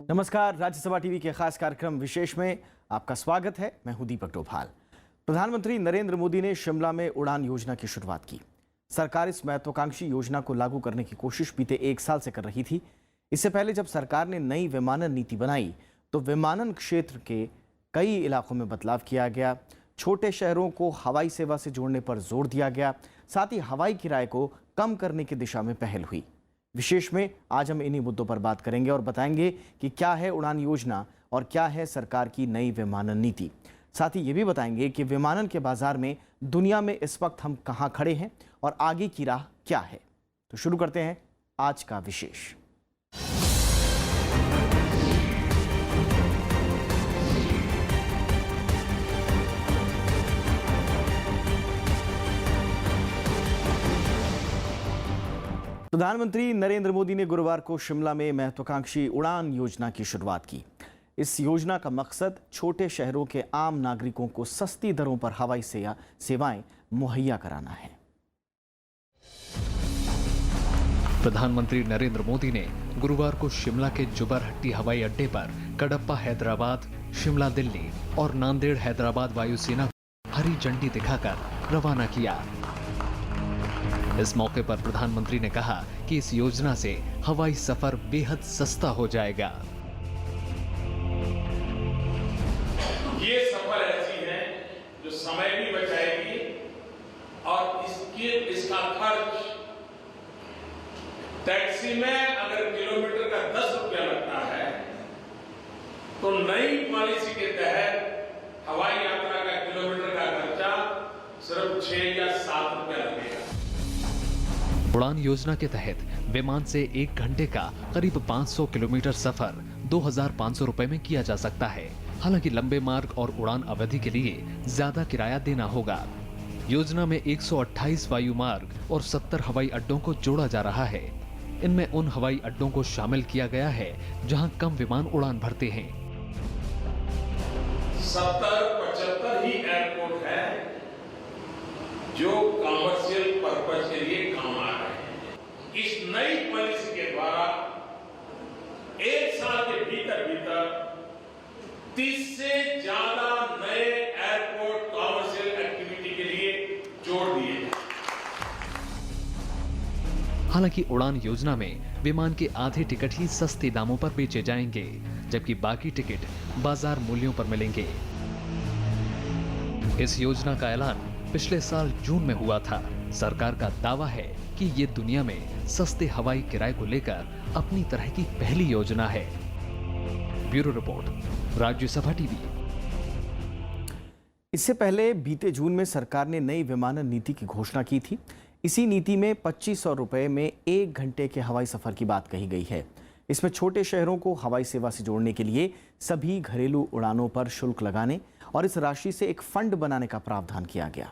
नमस्कार, राज्यसभा टीवी के खास कार्यक्रम विशेष में आपका स्वागत है। मैं हूं दीपक डोभाल। प्रधानमंत्री नरेंद्र मोदी ने शिमला में उड़ान योजना की शुरुआत की। सरकार इस महत्वाकांक्षी योजना को लागू करने की कोशिश बीते 1 साल से कर रही थी। इससे पहले जब सरकार ने नई विमानन नीति बनाई तो विमानन क्षेत्र के कई इलाकों में बदलाव किया गया। छोटे शहरों को हवाई सेवा से जोड़ने पर जोर दिया गया। साथ ही हवाई किराए को कम करने की दिशा में पहल हुई। विशेष में आज हम इन्हीं मुद्दों पर बात करेंगे और बताएंगे कि क्या है उड़ान योजना और क्या है सरकार की नई विमानन नीति। साथ ही ये भी बताएंगे कि विमानन के बाजार में दुनिया में इस वक्त हम कहां खड़े हैं और आगे की राह क्या है। तो शुरू करते हैं आज का विशेष। प्रधानमंत्री नरेंद्र मोदी ने गुरुवार को शिमला में महत्वाकांक्षी उड़ान योजना की शुरुआत की। इस योजना का मकसद छोटे शहरों के आम नागरिकों को सस्ती दरों पर हवाई सेवाएं मुहैया कराना है। प्रधानमंत्री नरेंद्र मोदी ने गुरुवार को शिमला के जुबरहट्टी हवाई अड्डे पर कडप्पा हैदराबाद, शिमला दिल्ली और नांदेड़ हैदराबाद वायुसेना को हरी झंडी दिखाकर रवाना किया। इस मौके पर प्रधानमंत्री ने कहा कि इस योजना से हवाई सफर बेहद सस्ता हो जाएगा। ये सफर ऐसी है जो समय भी बचाएगी और इसका खर्च टैक्सी में अगर किलोमीटर का 10 रुपया लगता है तो नई पॉलिसी के तहत हवाई यात्रा का किलोमीटर का खर्चा सिर्फ 6 या 7 रुपया लगेगा। उड़ान योजना के तहत विमान से 1 घंटे का करीब 500 किलोमीटर सफर 2,500 रुपए में किया जा सकता है। हालांकि लंबे मार्ग और उड़ान अवधि के लिए ज्यादा किराया देना होगा। योजना में 128 वायु मार्ग और 70 हवाई अड्डों को जोड़ा जा रहा है। इनमें उन हवाई अड्डों को शामिल किया गया है जहां कम विमान उड़ान भरते हैं। 70-75 ही एयरपोर्ट है जो कमर्शियल पर्पज के लिए काम आ रहे हैं। इस नई पॉलिसी के द्वारा 1 साल के भीतर 30 से ज्यादा नए एयरपोर्ट कमर्शियल एक्टिविटी के लिए जोड़ दिए हैं। हालांकि उड़ान योजना में विमान के आधे टिकट ही सस्ते दामों पर बेचे जाएंगे, जबकि बाकी टिकट बाजार मूल्यों पर मिलेंगे। इस योजना का ऐलान पिछले साल जून में हुआ था। सरकार का दावा है कि ये दुनिया में सस्ते हवाई किराए को लेकर अपनी तरह की पहली योजना है। Bureau report, Rajya Sabha TV. इससे पहले बीते जून में सरकार ने नई विमानन नीति की घोषणा की थी। इसी नीति में 2500 रुपए में 1 घंटे के हवाई सफर की बात कही गई है। इसमें छोटे शहरों को हवाई सेवा से जोड़ने के लिए सभी घरेलू उड़ानों पर शुल्क लगाने और इस राशि से एक फंड बनाने का प्रावधान किया गया।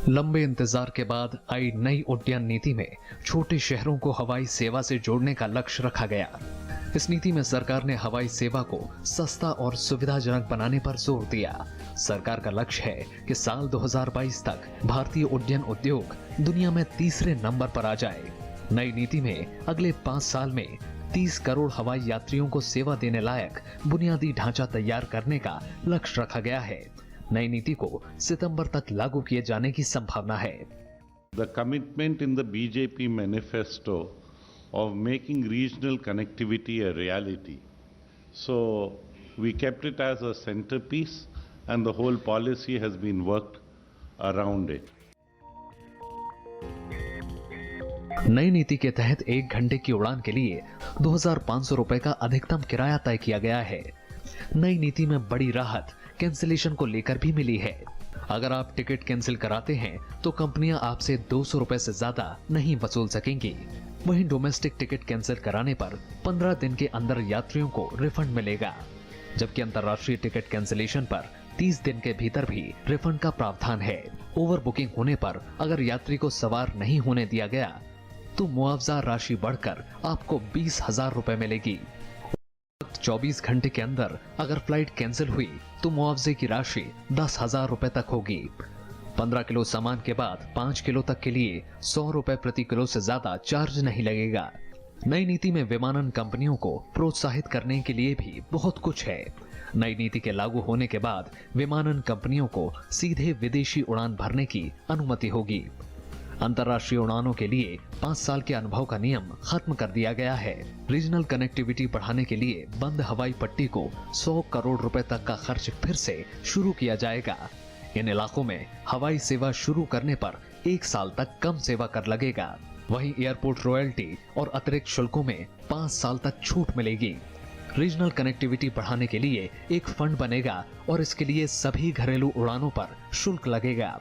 लंबे इंतजार के बाद आई नई उड्डयन नीति में छोटे शहरों को हवाई सेवा से जोड़ने का लक्ष्य रखा गया। इस नीति में सरकार ने हवाई सेवा को सस्ता और सुविधाजनक बनाने पर जोर दिया। सरकार का लक्ष्य है कि साल 2022 तक भारतीय उड्डयन उद्योग दुनिया में तीसरे नंबर पर आ जाए। नई नीति में अगले 5 साल में 30 करोड़ हवाई यात्रियों को सेवा देने लायक बुनियादी ढांचा तैयार करने का लक्ष्य रखा गया है। नई नीति को सितंबर तक लागू किए जाने की संभावना है। The commitment in the BJP manifesto of making regional connectivity a reality. So we kept it as a centerpiece and the whole policy has been worked around it. नई नीति के तहत 1 घंटे की उड़ान के लिए 2,500 रुपए का अधिकतम किराया तय किया गया है। नई नीति में बड़ी राहत कैंसिलेशन को लेकर भी मिली है। अगर आप टिकट कैंसिल कराते हैं तो कंपनियां आपसे 200 रुपए से ज्यादा नहीं वसूल सकेंगी। वहीं डोमेस्टिक टिकट कैंसिल कराने पर 15 दिन के अंदर यात्रियों को रिफंड मिलेगा, जबकि अंतर्राष्ट्रीय टिकट कैंसिलेशन पर 30 दिन के भीतर भी रिफंड का प्रावधान है। ओवर बुकिंग होने पर अगर यात्री को सवार नहीं होने दिया गया तो मुआवजा राशि बढ़कर आपको 20,000 रुपए मिलेगी। 24 घंटे के अंदर अगर फ्लाइट कैंसिल हुई तो मुआवजे की राशि 10,000 रुपए तक होगी। 15 किलो सामान के बाद 5 किलो तक के लिए 100 रुपए प्रति किलो से ज्यादा चार्ज नहीं लगेगा। नई नीति में विमानन कंपनियों को प्रोत्साहित करने के लिए भी बहुत कुछ है। नई नीति के लागू होने के बाद विमानन कंपनियों को सीधे विदेशी उड़ान भरने की अनुमति होगी। अंतर्राष्ट्रीय उड़ानों के लिए 5 साल के अनुभव का नियम खत्म कर दिया गया है। रीजनल कनेक्टिविटी बढ़ाने के लिए बंद हवाई पट्टी को 100 करोड़ रुपए तक का खर्च फिर से शुरू किया जाएगा। इन इलाकों में हवाई सेवा शुरू करने पर 1 साल तक कम सेवा कर लगेगा। वहीं एयरपोर्ट रॉयल्टी और अतिरिक्त शुल्कों में 5 साल तक छूट मिलेगी। रीजनल कनेक्टिविटी बढ़ाने के लिए एक फंड बनेगा और इसके लिए सभी घरेलू उड़ानों पर शुल्क लगेगा।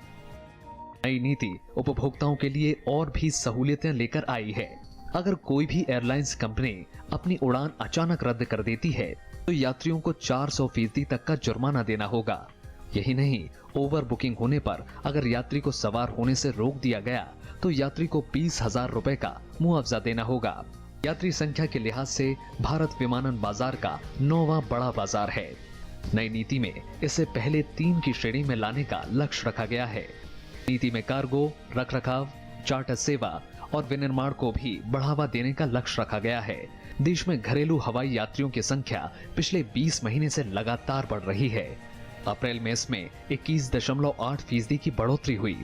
नई नीति उपभोक्ताओं के लिए और भी सहूलियतें लेकर आई है। अगर कोई भी एयरलाइंस कंपनी अपनी उड़ान अचानक रद्द कर देती है तो यात्रियों को 400% तक का जुर्माना देना होगा। यही नहीं, ओवर बुकिंग होने पर अगर यात्री को सवार होने से रोक दिया गया तो यात्री को 20,000 रुपए का मुआवजा देना होगा। यात्री संख्या के लिहाज से भारत विमानन बाजार का 9वां बड़ा बाजार है। नई नीति में इसे पहले 3 की श्रेणी में लाने का लक्ष्य रखा गया है। नीति में कार्गो, रखरखाव, चार्टर सेवा और विनिर्माण को भी बढ़ावा देने का लक्ष्य रखा गया है। देश में घरेलू हवाई यात्रियों की संख्या पिछले 20 महीने से लगातार बढ़ रही है। अप्रैल में इसमें 21.8% की बढ़ोतरी हुई।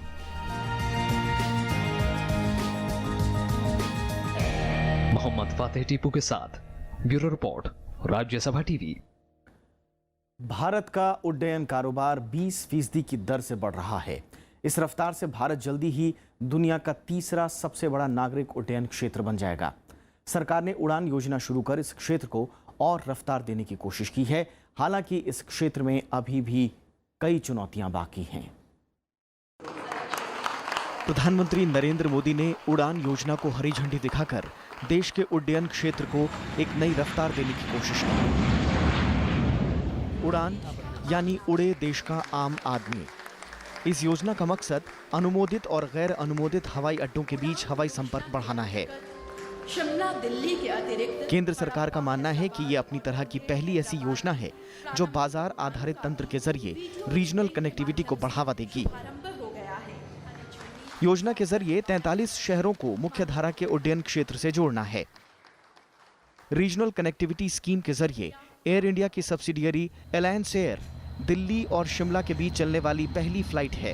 मोहम्मद फातेह टीपू के साथ bureau report, Rajya Sabha TV. Bharat का उड्डयन कारोबार 20% की दर से बढ़ रहा है। इस रफ्तार से भारत जल्दी ही दुनिया का तीसरा सबसे बड़ा नागरिक उड्डयन क्षेत्र बन जाएगा। सरकार ने उड़ान योजना शुरू कर इस क्षेत्र को और रफ्तार देने की कोशिश की है। हालांकि इस क्षेत्र में अभी भी कई चुनौतियां बाकी हैं। प्रधानमंत्री नरेंद्र मोदी ने उड़ान योजना को हरी झंडी दिखाकर देश के उड्डयन क्षेत्र को एक नई रफ्तार देने की कोशिश की। उड़ान यानी उड़े देश का आम आदमी। इस योजना का मकसद अनुमोदित और गैर अनुमोदित हवाई अड्डों के बीच हवाई संपर्क बढ़ाना है। शिमला दिल्ली के अतिरिक्त केंद्र सरकार का मानना है कि ये अपनी तरह की पहली ऐसी योजना है जो बाजार आधारित तंत्र के जरिए रीजनल कनेक्टिविटी को बढ़ावा देगी। योजना के जरिए 43 शहरों को मुख्य धारा के उड्डयन क्षेत्र से जोड़ना है। रीजनल कनेक्टिविटी स्कीम के जरिए एयर इंडिया की सब्सिडियरी अलायंस एयर दिल्ली और शिमला के बीच चलने वाली पहली फ्लाइट है।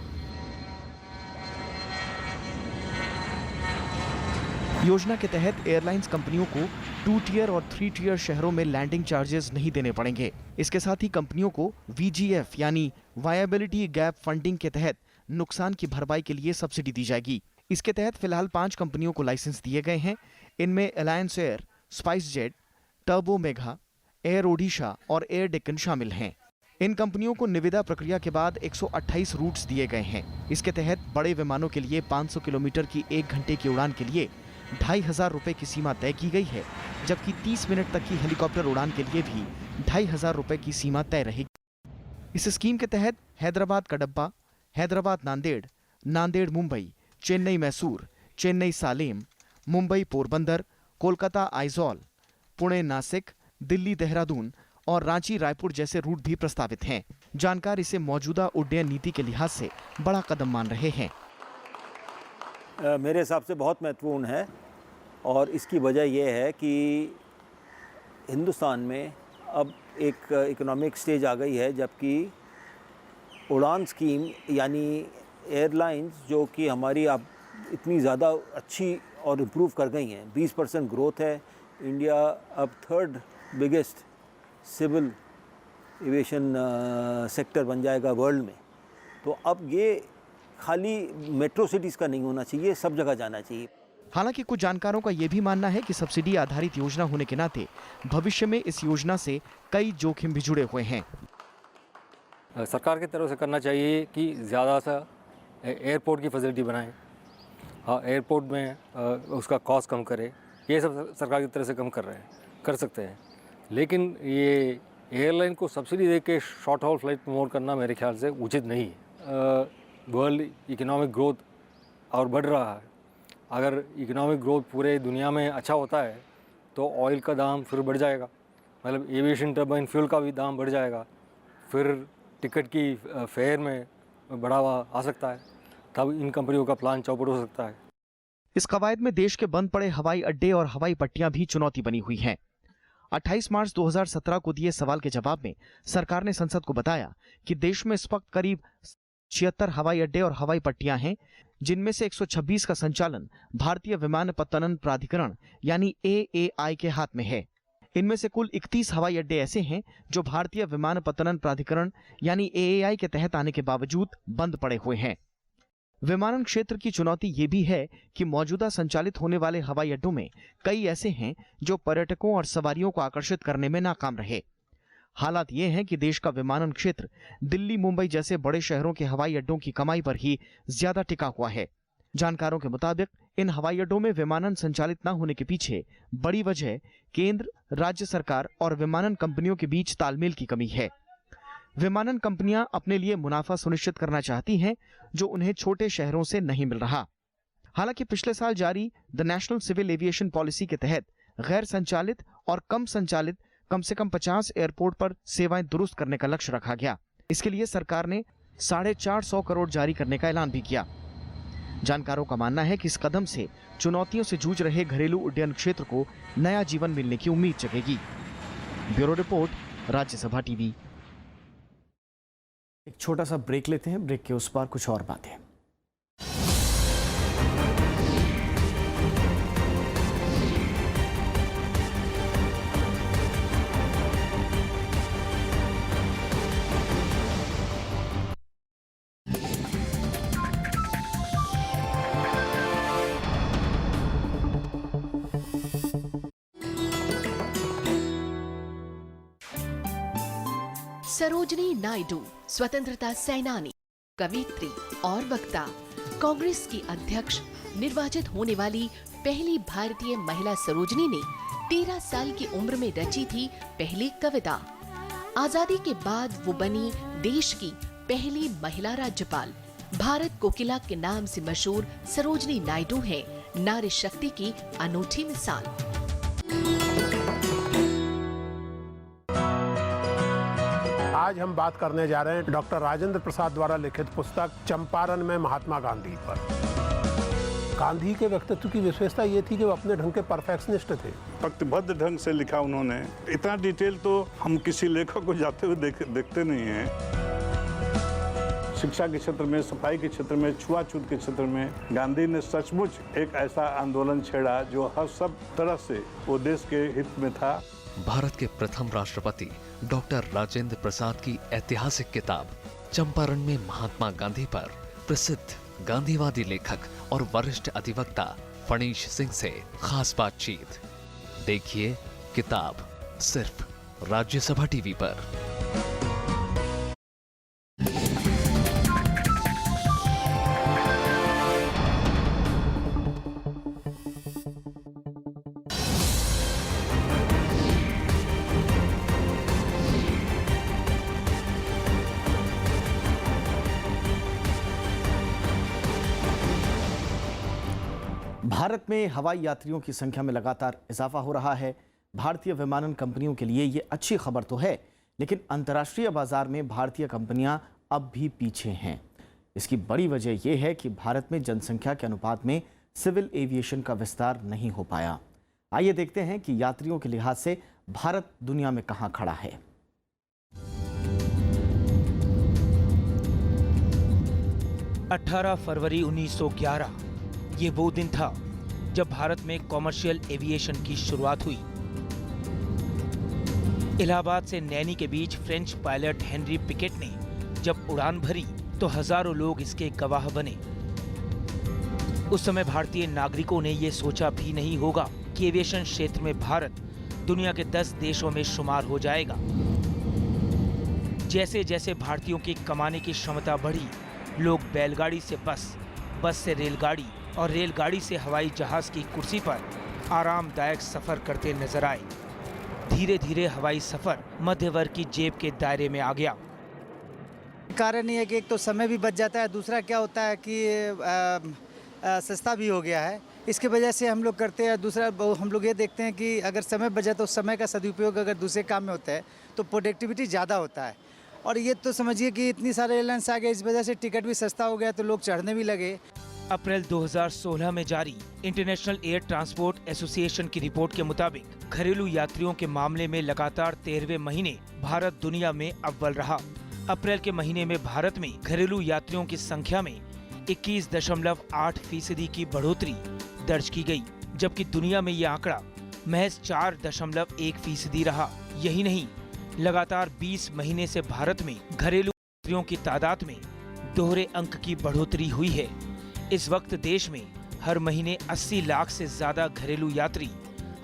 योजना के तहत एयरलाइंस कंपनियों को 2 टियर और 3 टियर शहरों में लैंडिंग चार्जेस नहीं देने पड़ेंगे। इसके साथ ही कंपनियों को VGF यानी वायबिलिटी गैप फंडिंग के तहत नुकसान की भरपाई के लिए सब्सिडी दी जाएगी। इसके तहत फिलहाल 5 कंपनियों को लाइसेंस दिए गए हैं। इनमें alliance air, spice jet, turbo Megha, air Odisha और एयर डेक्कन शामिल हैं। इन कंपनियों को निविदा प्रक्रिया के बाद 128 रूट्स दिए गए हैं। इसके तहत बड़े विमानों के लिए 500 किलोमीटर की 1 घंटे की उड़ान के लिए 2,500 रुपए की सीमा तय की गई है, जबकि 30 मिनट तक की हेलीकॉप्टर उड़ान के लिए भी 2,500 रुपए की सीमा तय रहेगी। इस स्कीम के तहत हैदराबाद कडप्पा, हैदराबाद नांदेड़, नांदेड़ मुंबई, चेन्नई मैसूर, चेन्नई सालेम, मुंबई पोरबंदर, कोलकाता आइजॉल, पुणे नासिक, दिल्ली देहरादून और रांची रायपुर जैसे रूट भी प्रस्तावित हैं। जानकार इसे मौजूदा उड्डयन नीति के लिहाज से बड़ा कदम मान रहे हैं। मेरे हिसाब से बहुत महत्वपूर्ण है और इसकी वजह यह है कि हिंदुस्तान में अब एक इकोनॉमिक स्टेज आ गई है जबकि उड़ान स्कीम यानी एयरलाइंस जो कि हमारी अब इतनी ज़्यादा अच्छी और इम्प्रूव कर गई हैं, 20% ग्रोथ है। इंडिया अब 3rd biggest civil aviation sector बन जाएगा वर्ल्ड में। तो अब ये खाली मेट्रो सिटीज़ का नहीं होना चाहिए, सब जगह जाना चाहिए। हालांकि कुछ जानकारों का यह भी मानना है कि सब्सिडी आधारित योजना होने के नाते भविष्य में इस योजना से कई जोखिम भी जुड़े हुए हैं। सरकार की तरफ से करना चाहिए कि ज़्यादा सा एयरपोर्ट की फैसिलिटी बनाएं। हाँ, एयरपोर्ट में उसका कॉस्ट कम करे। ये सब सरकार की तरफ से कम कर सकते हैं। लेकिन ये एयरलाइन को सब्सिडी दे के शॉर्ट हॉल फ्लाइट प्रमोट करना मेरे ख्याल से उचित नहीं है। वर्ल्ड इकोनॉमिक ग्रोथ और बढ़ रहा है। अगर इकोनॉमिक ग्रोथ पूरे दुनिया में अच्छा होता है तो ऑयल का दाम फिर बढ़ जाएगा, मतलब एविएशन टर्बाइन फ्यूल का भी दाम बढ़ जाएगा। फिर टिकट की फेयर में बढ़ावा आ सकता है, तब इन कंपनियों का प्लान चौपट हो सकता है। इस कवायद में देश के बंद पड़े हवाई अड्डे और हवाई पट्टियां भी चुनौती बनी हुई हैं। 28 मार्च 2017 को दिए सवाल के जवाब में सरकार ने संसद को बताया कि देश में इस वक्त करीब 76 हवाई अड्डे और हवाई पट्टियां हैं, जिनमें से 126 का संचालन भारतीय विमानपत्तन प्राधिकरण यानी AAI के हाथ में है। इनमें से कुल 31 हवाई अड्डे ऐसे हैं जो भारतीय विमानपत्तन प्राधिकरण यानी AAI के तहत आने के बावजूद बंद पड़े हुए हैं। विमानन क्षेत्र की चुनौती ये भी है कि मौजूदा संचालित होने वाले हवाई अड्डों में कई ऐसे हैं जो पर्यटकों और सवारियों को आकर्षित करने में नाकाम रहे। हालात ये हैं कि देश का विमानन क्षेत्र दिल्ली, मुंबई जैसे बड़े शहरों के हवाई अड्डों की कमाई पर ही ज्यादा टिका हुआ है। जानकारों के मुताबिक इन हवाई अड्डों में विमानन संचालित न होने के पीछे बड़ी वजह केंद्र, राज्य सरकार और विमानन कंपनियों के बीच तालमेल की कमी है। विमानन कंपनियां अपने लिए मुनाफा सुनिश्चित करना चाहती हैं, जो उन्हें छोटे शहरों से नहीं मिल रहा। हालांकि पिछले साल जारी the National Civil Aviation Policy के तहत गैर संचालित और कम संचालित कम से कम 50 एयरपोर्ट पर सेवाएं दुरुस्त करने का लक्ष्य रखा गया। इसके लिए सरकार ने 450 करोड़ जारी करने का ऐलान भी किया। जानकारों का मानना है कि इस कदम से चुनौतियों से जूझ रहे घरेलू उड्डयन क्षेत्र को नया जीवन मिलने की उम्मीद जगेगी। Bureau report, Rajya Sabha TV. एक छोटा सा ब्रेक लेते हैं, ब्रेक के उस पार कुछ और बातें। सरोजनी नायडू स्वतंत्रता सेनानी, कवयित्री और वक्ता, कांग्रेस की अध्यक्ष निर्वाचित होने वाली पहली भारतीय महिला सरोजनी ने 13 साल की उम्र में रची थी पहली कविता। आजादी के बाद वो बनी देश की पहली महिला राज्यपाल। भारत कोकिला के नाम से मशहूर सरोजनी नायडू है नारी शक्ति की अनूठी मिसाल। आज हम बात करने जा रहे हैं डॉक्टर राजेंद्र प्रसाद द्वारा लिखित पुस्तक चंपारण में महात्मा गांधी पर। गांधी के व्यक्तित्व की विशेषता ये थी कि वो अपने ढंग के परफेक्शनिस्ट थे। पंक्तिबद्ध ढंग से लिखा उन्होंने। इतना डिटेल तो हम किसी लेखक को जाते हुए देखते नहीं हैं। शिक्षा के क्षेत्र में, सफाई के क्षेत्र में, छुआछूत के क्षेत्र में गांधी ने सचमुच एक ऐसा आंदोलन छेड़ा जो हर सब तरह से वो देश के हित में था। भारत के प्रथम राष्ट्रपति डॉक्टर राजेंद्र प्रसाद की ऐतिहासिक किताब चंपारण में महात्मा गांधी पर प्रसिद्ध गांधीवादी लेखक और वरिष्ठ अधिवक्ता फणीश सिंह से खास बातचीत। देखिए किताब सिर्फ राज्यसभा टीवी पर। भारत में हवाई यात्रियों की संख्या में लगातार इजाफा हो रहा है। भारतीय विमानन कंपनियों के लिए ये अच्छी खबर तो है, लेकिन अंतर्राष्ट्रीय बाजार में भारतीय कंपनियां अब भी पीछे हैं। इसकी बड़ी वजह यह है कि भारत में जनसंख्या के अनुपात में सिविल एविएशन का विस्तार नहीं हो पाया। आइए देखते हैं कि यात्रियों के लिहाज से भारत दुनिया में कहां खड़ा है। अठारह फरवरी 1911 ये वो दिन था जब भारत में कॉमर्शियल एविएशन की शुरुआत हुई। इलाहाबाद से नैनी के बीच फ्रेंच पायलट हेनरी पिकेट ने जब उड़ान भरी तो हजारों लोग इसके गवाह बने। उस समय भारतीय नागरिकों ने ये सोचा भी नहीं होगा कि एविएशन क्षेत्र में भारत दुनिया के 10 देशों में शुमार हो जाएगा। जैसे जैसे भारतीयों की कमाने की क्षमता बढ़ी, लोग बैलगाड़ी से बस, बस से रेलगाड़ी और रेलगाड़ी से हवाई जहाज की कुर्सी पर आरामदायक सफर करते नजर आए। धीरे धीरे हवाई सफर मध्य वर्ग की जेब के दायरे में आ गया। कारण ये है कि एक तो समय भी बच जाता है, दूसरा क्या होता है कि सस्ता भी हो गया है। इसकी वजह से हम लोग करते हैं। दूसरा हम लोग ये देखते हैं कि अगर समय बचा तो समय का सदुपयोग अगर दूसरे काम में होता है तो प्रोडक्टिविटी ज़्यादा होता है। और ये तो समझिए कि इतनी सारे एयरलाइंस आ गए, इस वजह से टिकट भी सस्ता हो गया तो लोग चढ़ने भी लगे। अप्रैल 2016 में जारी इंटरनेशनल एयर ट्रांसपोर्ट एसोसिएशन की रिपोर्ट के मुताबिक घरेलू यात्रियों के मामले में लगातार 13वें महीने भारत दुनिया में अव्वल रहा। अप्रैल के महीने में भारत में घरेलू यात्रियों की संख्या में 21.8% की बढ़ोतरी दर्ज की गई, जबकि दुनिया में यह आंकड़ा महज 4.1% रहा। यही नहीं, लगातार 20 महीने से भारत में घरेलू यात्रियों की तादाद में दोहरे अंक की बढ़ोतरी हुई है। इस वक्त देश में हर महीने 80 लाख से ज्यादा घरेलू यात्री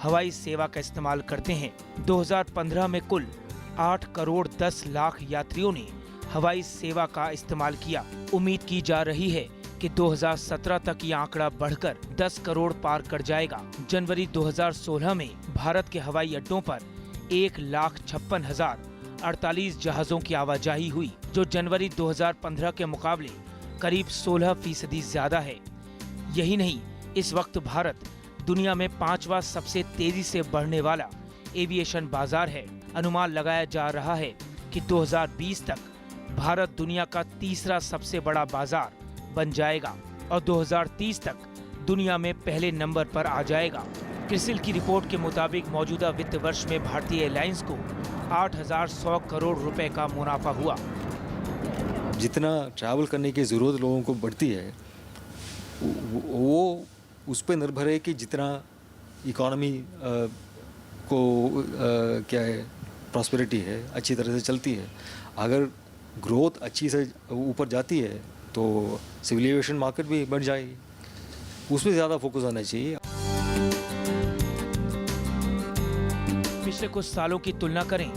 हवाई सेवा का इस्तेमाल करते हैं। 2015 में कुल 8 करोड़ 10 लाख यात्रियों ने हवाई सेवा का इस्तेमाल किया। उम्मीद की जा रही है कि 2017 तक ये आंकड़ा बढ़कर 10 करोड़ पार कर जाएगा। जनवरी 2016 में भारत के हवाई अड्डों पर 1,56,048 जहाजों की आवाजाही हुई, जो जनवरी 2015 के मुकाबले करीब 16% ज्यादा है। यही नहीं, इस वक्त भारत दुनिया में 5वां सबसे तेजी से बढ़ने वाला एविएशन बाजार है। अनुमान लगाया जा रहा है कि 2020 तक भारत दुनिया का तीसरा सबसे बड़ा बाजार बन जाएगा और 2030 तक दुनिया में पहले नंबर पर आ जाएगा। क्रिसिल की रिपोर्ट के मुताबिक मौजूदा वित्त वर्ष में भारतीय एयरलाइंस को 8,100 करोड़ रुपए का मुनाफा हुआ। जितना ट्रैवल करने की ज़रूरत लोगों को बढ़ती है, वो उस पर निर्भर है कि जितना इकोनॉमी को क्या है, प्रॉस्पेरिटी है, अच्छी तरह से चलती है। अगर ग्रोथ अच्छी से ऊपर जाती है तो सिविल एविएशन मार्केट भी बढ़ जाएगी। उस पर ज़्यादा फोकस होना चाहिए। पिछले कुछ सालों की तुलना करें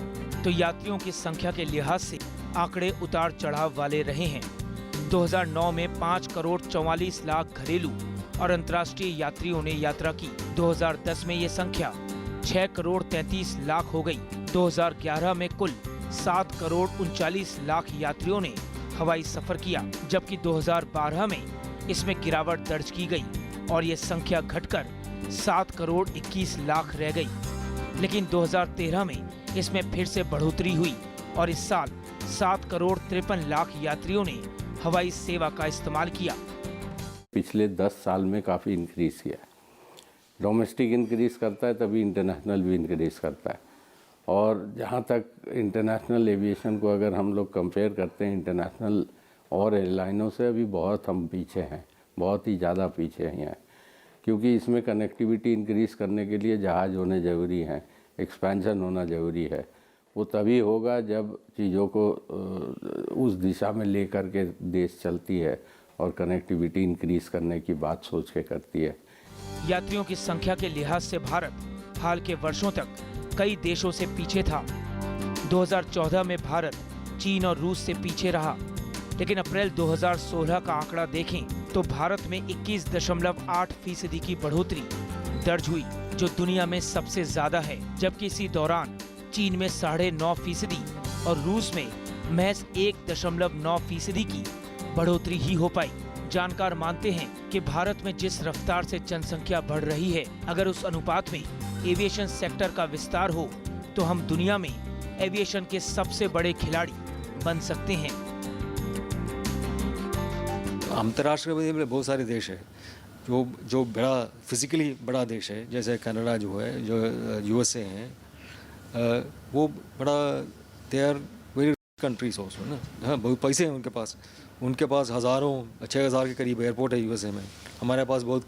तो यात्रियों की संख्या के लिहाज से आंकड़े उतार चढ़ाव वाले रहे हैं। 2009 में 5 करोड़ 44 लाख घरेलू और अंतर्राष्ट्रीय यात्रियों ने यात्रा की। 2010 में ये संख्या 6 करोड़ 33 लाख हो गई। 2011 में कुल 7 करोड़ 39 लाख यात्रियों ने हवाई सफर किया, जबकि 2012 में इसमें गिरावट दर्ज की गई और ये संख्या घटकर 7 करोड़ 21 लाख रह गई। लेकिन 2013 में इसमें फिर से बढ़ोतरी हुई और इस साल 7 करोड़ 53 लाख यात्रियों ने हवाई सेवा का इस्तेमाल किया। पिछले 10 साल में काफ़ी इंक्रीज़ किया है। डोमेस्टिक इंक्रीज़ करता है तभी इंटरनेशनल भी इंक्रीज़ करता है। और जहाँ तक इंटरनेशनल एविएशन को अगर हम लोग कंपेयर करते हैं इंटरनेशनल और एयरलाइनों से, अभी बहुत हम पीछे हैं, बहुत ही ज़्यादा पीछे हैं, क्योंकि इसमें कनेक्टिविटी इंक्रीज़ करने के लिए जहाज़ होने ज़रूरी हैं, एक्सपेंशन होना ज़रूरी है। वो तभी होगा जब चीज़ों को उस दिशा में ले कर के देश चलती है और कनेक्टिविटी इंक्रीज़ करने की बात सोच के करती है। यात्रियों की संख्या के लिहाज से भारत हाल के वर्षों तक कई देशों से पीछे था। 2014 में भारत चीन और रूस से पीछे रहा, लेकिन अप्रैल 2016 का आंकड़ा देखें तो भारत में 21.8% की बढ़ोतरी दर्ज हुई, जो दुनिया में सबसे ज्यादा है। जबकि इसी दौरान चीन में 9.5% और रूस में महज 1.9% की बढ़ोतरी ही हो पाई। जानकार मानते हैं कि भारत में जिस रफ्तार से जनसंख्या बढ़ रही है, अगर उस अनुपात में एविएशन सेक्टर का विस्तार हो तो हम दुनिया में एविएशन के सबसे बड़े खिलाड़ी बन सकते हैं। अंतर्राष्ट्रीय में बहुत सारे देश है जो बड़ा फिजिकली बड़ा देश है, जैसे कनाडा जो है, जो यूएसए हैं, वो बड़ा they are very countries also ना। हाँ, बहुत पैसे हैं उनके पास हज़ारों 6,000 के करीब एयरपोर्ट है यूएसए में। हमारे पास बहुत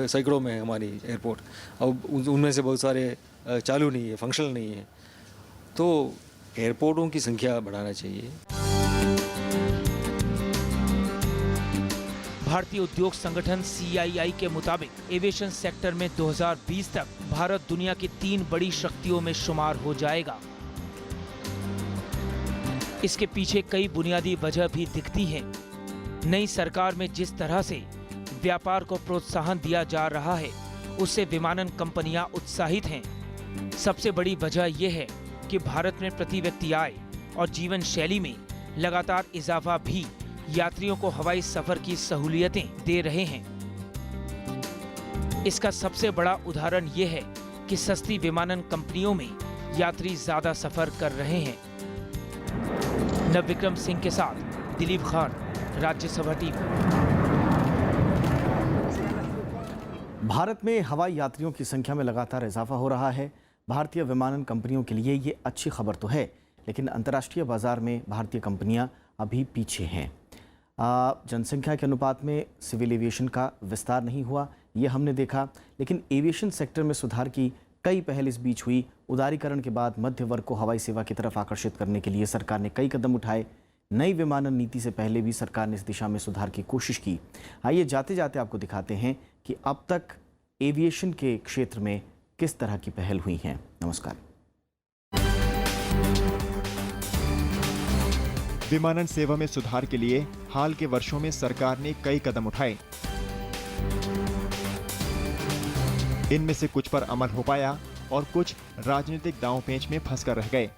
सैकड़ों में है हमारी एयरपोर्ट। अब उनमें से बहुत सारे चालू नहीं है, फंक्शनल नहीं है। तो एयरपोर्टों की संख्या बढ़ाना चाहिए। भारतीय उद्योग संगठन CII के मुताबिक एविएशन सेक्टर में 2020 तक भारत दुनिया की 3 बड़ी शक्तियों में शुमार हो जाएगा। इसके पीछे कई बुनियादी वजह भी दिखती है। नई सरकार में जिस तरह से व्यापार को प्रोत्साहन दिया जा रहा है, उससे विमानन कंपनियां उत्साहित हैं। सबसे बड़ी वजह यह है कि भारत में प्रति व्यक्ति आय और जीवन शैली में लगातार इजाफा भी यात्रियों को हवाई सफर की सहूलियतें दे रहे हैं। इसका सबसे बड़ा उदाहरण यह है कि सस्ती विमानन कंपनियों में यात्री ज्यादा सफर कर रहे हैं। नवविक्रम सिंह के साथ दिलीप खान, राज्यसभा टीवी। भारत में हवाई यात्रियों की संख्या में लगातार इजाफा हो रहा है। भारतीय विमानन कंपनियों के लिए ये अच्छी खबर तो है, लेकिन अंतर्राष्ट्रीय बाजार में भारतीय कंपनियां अभी पीछे हैं। जनसंख्या के अनुपात में सिविल एविएशन का विस्तार नहीं हुआ, ये हमने देखा, लेकिन एविएशन सेक्टर में सुधार की कई पहल इस बीच हुई। उदारीकरण के बाद मध्य वर्ग को हवाई सेवा की तरफ आकर्षित करने के लिए सरकार ने कई कदम उठाए। नई विमानन नीति से पहले भी सरकार ने इस दिशा में सुधार की कोशिश की। आइए जाते जाते आपको दिखाते हैं कि अब तक एविएशन के क्षेत्र में किस तरह की पहल हुई हैं। नमस्कार। विमानन सेवा में सुधार के लिए हाल के वर्षों में सरकार ने कई कदम उठाए। इनमें से कुछ पर अमल हो पाया और कुछ राजनीतिक दांव-पेंच में फंसकर रह गए।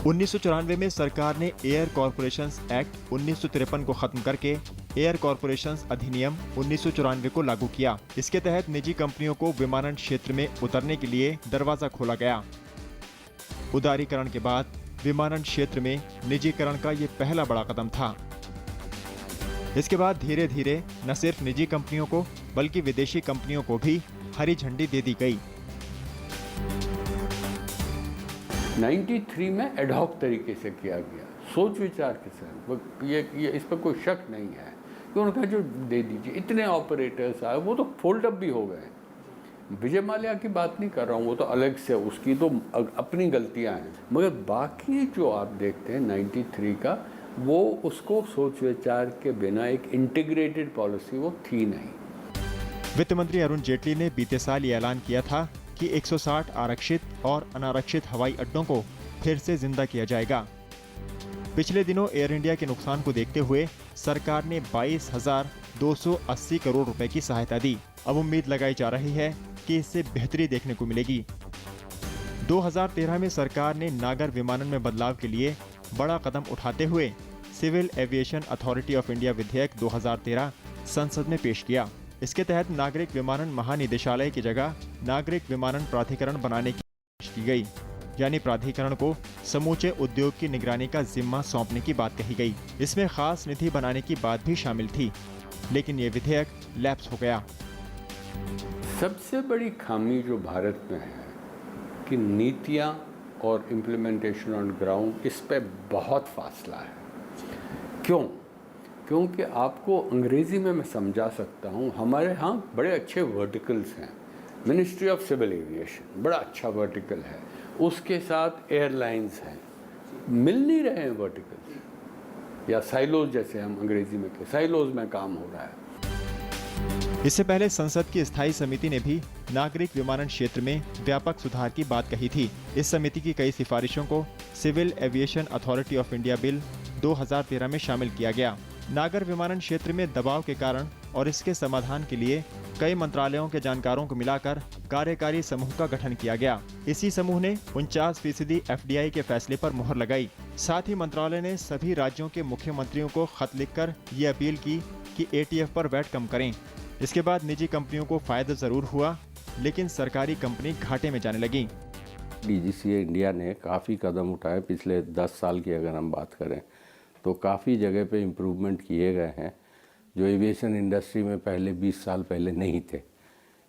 1994 में सरकार ने एयर कॉरपोरेशंस एक्ट 1953 को खत्म करके एयर कॉरपोरेशंस अधिनियम 1994 को लागू किया। इसके तहत निजी कंपनियों को विमानन क्षेत्र में उतरने के लिए दरवाजा खोला गया। उदारीकरण के बाद विमानन क्षेत्र में निजीकरण का ये पहला बड़ा कदम था। इसके बाद धीरे धीरे न सिर्फ निजी कंपनियों को बल्कि विदेशी कंपनियों को भी हरी झंडी दे दी गई। 93 में एडहॉक तरीके से किया गया, सोच विचार के साथ, ये इस पर कोई शक नहीं है कि उन्होंने कहा जो दे दीजिए। इतने ऑपरेटर्स आए, वो तो फोल्ड अप भी हो गए। विजय माल्या की बात नहीं कर रहा हूँ, वो तो अलग से, उसकी तो अपनी गलतियाँ हैं, मगर बाकी जो आप देखते हैं 93 का, वो उसको सोच विचार के बिना एक इंटीग्रेटेड पॉलिसी वो थी नहीं। वित्त मंत्री अरुण जेटली ने बीते साल ये ऐलान किया था कि 160 आरक्षित और अनारक्षित हवाई अड्डों को फिर से जिंदा किया जाएगा। पिछले दिनों एयर इंडिया के नुकसान को देखते हुए सरकार ने 22,280 करोड़ रुपए की सहायता दी। अब उम्मीद लगाई जा रही है कि इससे बेहतरी देखने को मिलेगी। 2013 में सरकार ने नागर विमानन में बदलाव के लिए बड़ा कदम उठाते हुए Civil Aviation Authority of India विधेयक 2013 संसद में पेश किया। इसके तहत नागरिक विमानन महानिदेशालय की जगह नागरिक विमानन प्राधिकरण बनाने की कोशिश की गई, यानी प्राधिकरण को समूचे उद्योग की निगरानी का जिम्मा सौंपने की बात कही गई। इसमें खास निधि बनाने की बात भी शामिल थी, लेकिन ये विधेयक लैप्स हो गया। सबसे बड़ी खामी जो भारत में है कि नीतियाँ और इम्प्लीमेंटेशन ऑन ग्राउंड, इस पे बहुत फासला है। क्यों? क्योंकि आपको अंग्रेज़ी में मैं समझा सकता हूँ। हमारे यहाँ बड़े अच्छे वर्टिकल्स हैं। मिनिस्ट्री ऑफ सिविल एविएशन बड़ा अच्छा वर्टिकल है, उसके साथ एयरलाइंस हैं, मिल नहीं रहे हैं वर्टिकल्स, या साइलोज जैसे हम अंग्रेज़ी में कहते, साइलोज में काम हो रहा है। इससे पहले संसद की स्थायी समिति ने भी नागरिक विमानन क्षेत्र में व्यापक सुधार की बात कही थी। इस समिति की कई सिफारिशों को Civil Aviation Authority of India Bill 2013 में शामिल किया गया। नागर विमानन क्षेत्र में दबाव के कारण और इसके समाधान के लिए कई मंत्रालयों के जानकारों को मिलाकर कार्यकारी समूह का गठन किया गया। इसी समूह ने 49% FDI के फैसले पर मुहर लगाई। साथ ही मंत्रालय ने सभी राज्यों के मुख्यमंत्रियों को खत लिखकर ये अपील की कि ATF पर वैट कम करें। इसके बाद निजी कंपनियों को फायदा जरूर हुआ, लेकिन सरकारी कंपनी घाटे में जाने लगी। DGCA इंडिया ने काफ़ी कदम उठाए। पिछले 10 साल की अगर हम बात करें तो काफ़ी जगह पे इम्प्रूवमेंट किए गए हैं जो एविएशन इंडस्ट्री में पहले 20 साल पहले नहीं थे।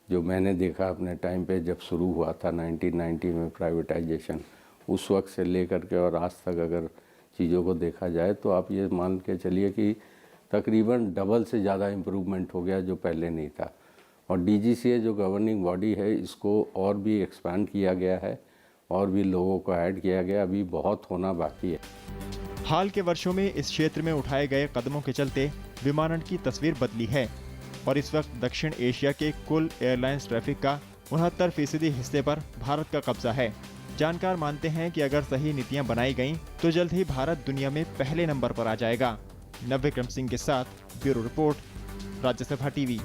जो मैंने देखा अपने टाइम पे जब शुरू हुआ था 1990 में प्राइवेटाइजेशन, उस वक्त से लेकर के और आज तक अगर चीज़ों को देखा जाए तो आप ये मान के चलिए कि तकरीबन डबल से ज़्यादा इम्प्रूवमेंट हो गया जो पहले नहीं था। और DGCA जो गवर्निंग बॉडी है, इसको और भी एक्सपैंड किया गया है और भी लोगों को ऐड किया गया, अभी बहुत होना बाकी है। हाल के वर्षों में इस क्षेत्र में उठाए गए कदमों के चलते विमानन की तस्वीर बदली है और इस वक्त दक्षिण एशिया के कुल एयरलाइंस ट्रैफिक का 69% हिस्से पर भारत का कब्जा है। जानकार मानते हैं कि अगर सही नीतियां बनाई गईं तो जल्द ही भारत दुनिया में पहले नंबर पर आ जाएगा। नवविक्रम सिंह के साथ ब्यूरो रिपोर्ट, राज्यसभा टीवी।